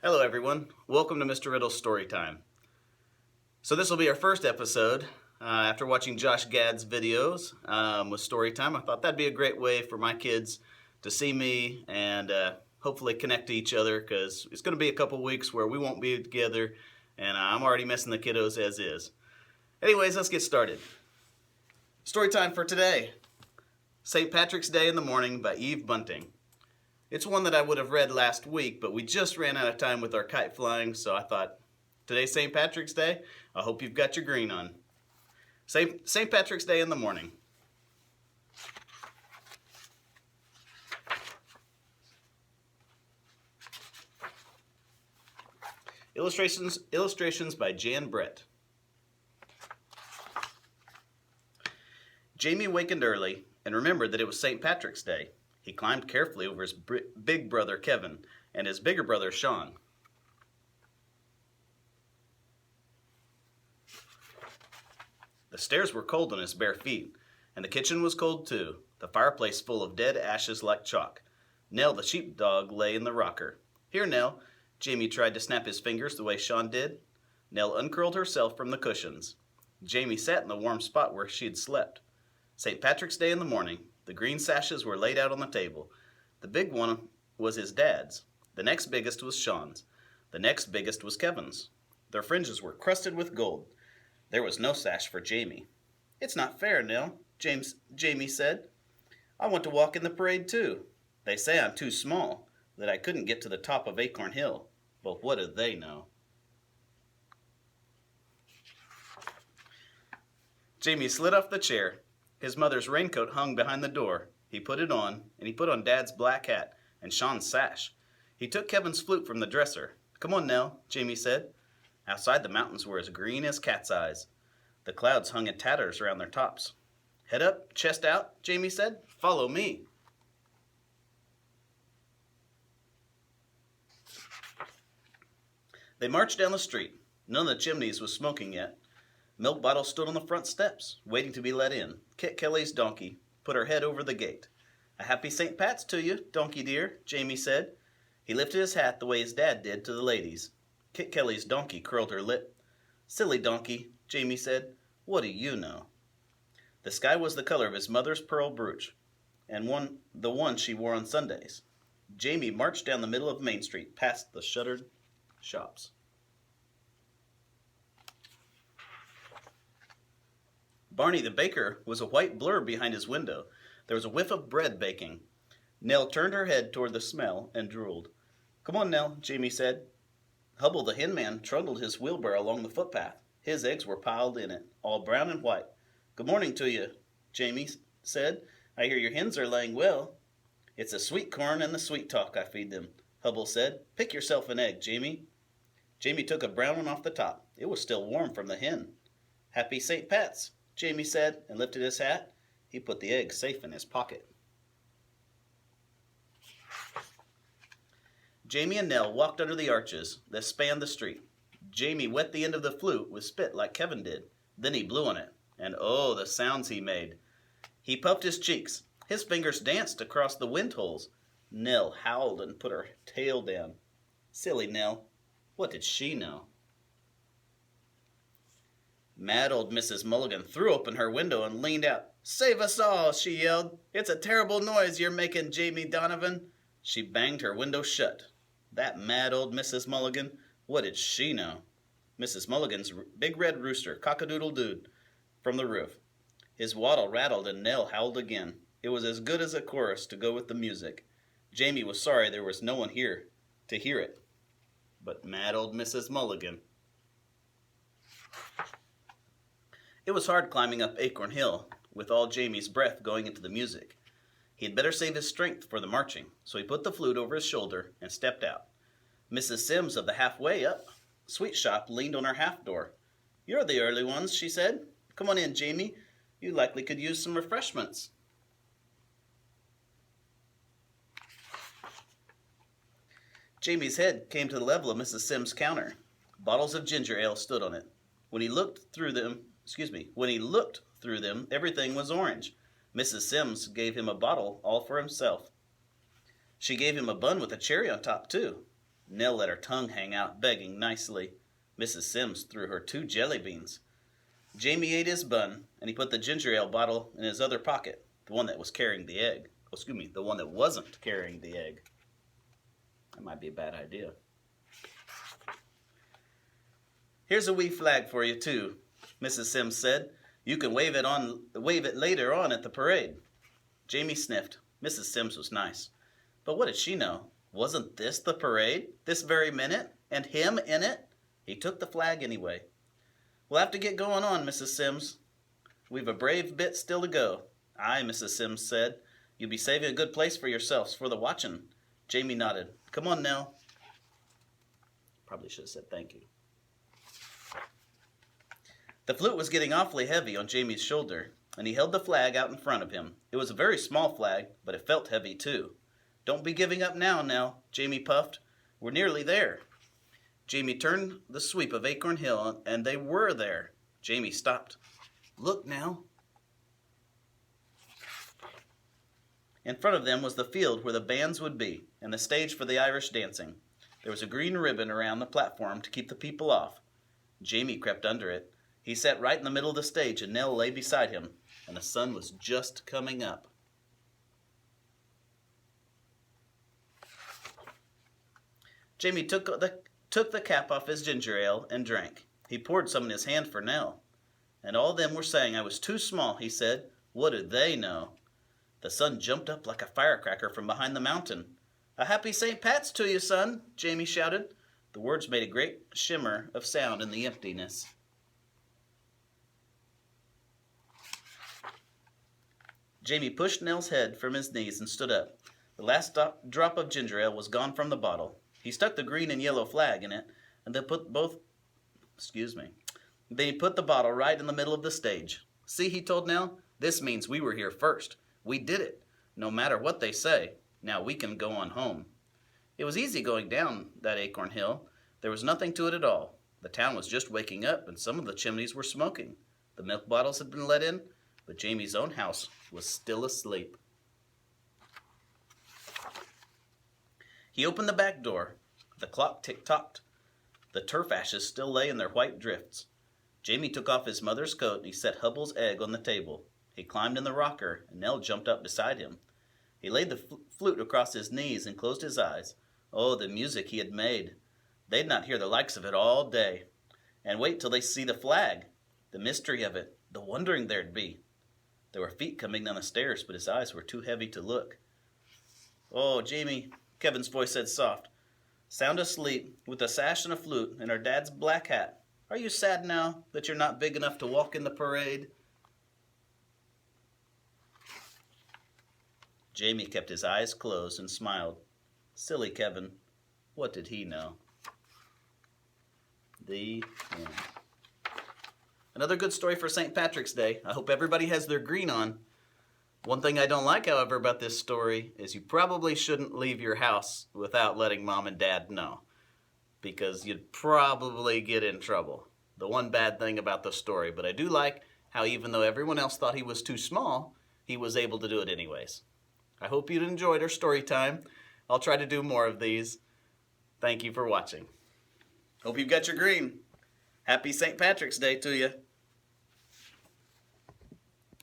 Hello everyone, welcome to Mr. Riddle's Story Time. So this will be our first episode. After watching Josh Gad's videos with Story Time, I thought that'd be a great way for my kids to see me and hopefully connect to each other, because it's going to be a couple weeks where we won't be together and I'm already missing the kiddos as is. Anyways, let's get started. Story time for today. St. Patrick's Day in the Morning by Eve Bunting. It's one that I would have read last week, but we just ran out of time with our kite flying, so I thought, today's St. Patrick's Day, I hope you've got your green on. St. Patrick's Day in the Morning. Illustrations by Jan Brett. Jamie wakened early and remembered that it was St. Patrick's Day. He climbed carefully over his big brother Kevin and his bigger brother Sean. The stairs were cold on his bare feet, and the kitchen was cold too, the fireplace full of dead ashes like chalk. Nell the sheepdog lay in the rocker. "Here, Nell." Jamie tried to snap his fingers the way Sean did. Nell uncurled herself from the cushions. Jamie sat in the warm spot where she had slept. St. Patrick's Day in the morning. The green sashes were laid out on the table. The big one was his dad's. The next biggest was Sean's. The next biggest was Kevin's. Their fringes were crusted with gold. There was no sash for Jamie. "It's not fair, Nell," Jamie said. "I want to walk in the parade too. They say I'm too small, that I couldn't get to the top of Acorn Hill. But what do they know?" Jamie slid off the chair. His mother's raincoat hung behind the door. He put it on, and he put on Dad's black hat and Sean's sash. He took Kevin's flute from the dresser. "Come on, Nell," Jamie said. Outside, the mountains were as green as cat's eyes. The clouds hung in tatters around their tops. "Head up, chest out," Jamie said. "Follow me." They marched down the street. None of the chimneys was smoking yet. Milk bottles stood on the front steps, waiting to be let in. Kit Kelly's donkey put her head over the gate. "A happy St. Pat's to you, donkey dear," Jamie said. He lifted his hat the way his dad did to the ladies. Kit Kelly's donkey curled her lip. "Silly donkey," Jamie said. "What do you know?" The sky was the color of his mother's pearl brooch, and the one she wore on Sundays. Jamie marched down the middle of Main Street, past the shuttered shops. Barney the baker was a white blur behind his window. There was a whiff of bread baking. Nell turned her head toward the smell and drooled. "Come on, Nell," Jamie said. Hubble the hen man trundled his wheelbarrow along the footpath. His eggs were piled in it, all brown and white. "Good morning to you," Jamie said. "I hear your hens are laying well." "It's the sweet corn and the sweet talk I feed them," Hubble said. "Pick yourself an egg, Jamie." Jamie took a brown one off the top. It was still warm from the hen. "Happy St. Pat's," Jamie said, and lifted his hat. He put the egg safe in his pocket. Jamie and Nell walked under the arches that spanned the street. Jamie wet the end of the flute with spit like Kevin did. Then he blew on it, and oh, the sounds he made. He puffed his cheeks. His fingers danced across the wind holes. Nell howled and put her tail down. Silly Nell. What did she know? Mad old Mrs. Mulligan threw open her window and leaned out. "Save us all," she yelled. "It's a terrible noise you're making, Jamie Donovan." She banged her window shut. That mad old Mrs. Mulligan, what did she know? Mrs. Mulligan's big red rooster cock-a-doodle-dooed from the roof. His wattle rattled and Nell howled again. It was as good as a chorus to go with the music. Jamie was sorry there was no one here to hear it. But mad old Mrs. Mulligan. It was hard climbing up Acorn Hill, with all Jamie's breath going into the music. He had better save his strength for the marching, so he put the flute over his shoulder and stepped out. Mrs. Sims of the Halfway Up sweet shop leaned on her half door. "You're the early ones," she said. "Come on in, Jamie. You likely could use some refreshments." Jamie's head came to the level of Mrs. Sims' counter. Bottles of ginger ale stood on it. When he looked through them, everything was orange. Mrs. Sims gave him a bottle all for himself. She gave him a bun with a cherry on top, too. Nell let her tongue hang out, begging nicely. Mrs. Sims threw her 2 jelly beans. Jamie ate his bun, and he put the ginger ale bottle in his other pocket, the one that was carrying the egg. Oh, excuse me, the one that wasn't carrying the egg. That might be a bad idea. Here's a wee flag for you, too, Mrs. Sims said. You can wave it later on at the parade. Jamie sniffed. Mrs. Sims was nice. But what did she know? Wasn't this the parade, this very minute, and him in it? He took the flag anyway. We'll have to get going on, Mrs. Sims. We've a brave bit still to go. Aye, Mrs. Sims said. You'll be saving a good place for yourselves for the watchin'. Jamie nodded. Come on, Nell. Probably should have said thank you. The flute was getting awfully heavy on Jamie's shoulder, and he held the flag out in front of him. It was a very small flag, but it felt heavy too. Don't be giving up now, Nell, Jamie puffed. We're nearly there. Jamie turned the sweep of Acorn Hill, and they were there. Jamie stopped. Look, Nell. In front of them was the field where the bands would be, and the stage for the Irish dancing. There was a green ribbon around the platform to keep the people off. Jamie crept under it. He sat right in the middle of the stage, and Nell lay beside him, and the sun was just coming up. Jamie took the cap off his ginger ale and drank. He poured some in his hand for Nell. And all them were saying I was too small, he said. What did they know? The sun jumped up like a firecracker from behind the mountain. A happy St. Pat's to you, son, Jamie shouted. The words made a great shimmer of sound in the emptiness. Jamie pushed Nell's head from his knees and stood up. The last drop of ginger ale was gone from the bottle. He stuck the green and yellow flag in it, and then Then he put the bottle right in the middle of the stage. See, he told Nell, this means we were here first. We did it, no matter what they say. Now we can go on home. It was easy going down that Acorn Hill. There was nothing to it at all. The town was just waking up, and some of the chimneys were smoking. The milk bottles had been let in, but Jamie's own house was still asleep. He opened the back door. The clock tick-tocked. The turf ashes still lay in their white drifts. Jamie took off his mother's coat and he set Hubble's egg on the table. He climbed in the rocker, and Nell jumped up beside him. He laid the flute across his knees and closed his eyes. Oh, the music he had made. They'd not hear the likes of it all day. And wait till they see the flag. The mystery of it. The wondering there'd be. There were feet coming down the stairs, but his eyes were too heavy to look. Oh, Jamie, Kevin's voice said soft. Sound asleep, with a sash and a flute, and her dad's black hat. Are you sad now that you're not big enough to walk in the parade? Jamie kept his eyes closed and smiled. Silly Kevin. What did he know? The end. Another good story for St. Patrick's Day. I hope everybody has their green on. One thing I don't like, however, about this story is you probably shouldn't leave your house without letting mom and dad know, because you'd probably get in trouble. The one bad thing about the story, but I do like how even though everyone else thought he was too small, he was able to do it anyways. I hope you enjoyed our story time. I'll try to do more of these. Thank you for watching. Hope you've got your green. Happy St. Patrick's Day to you.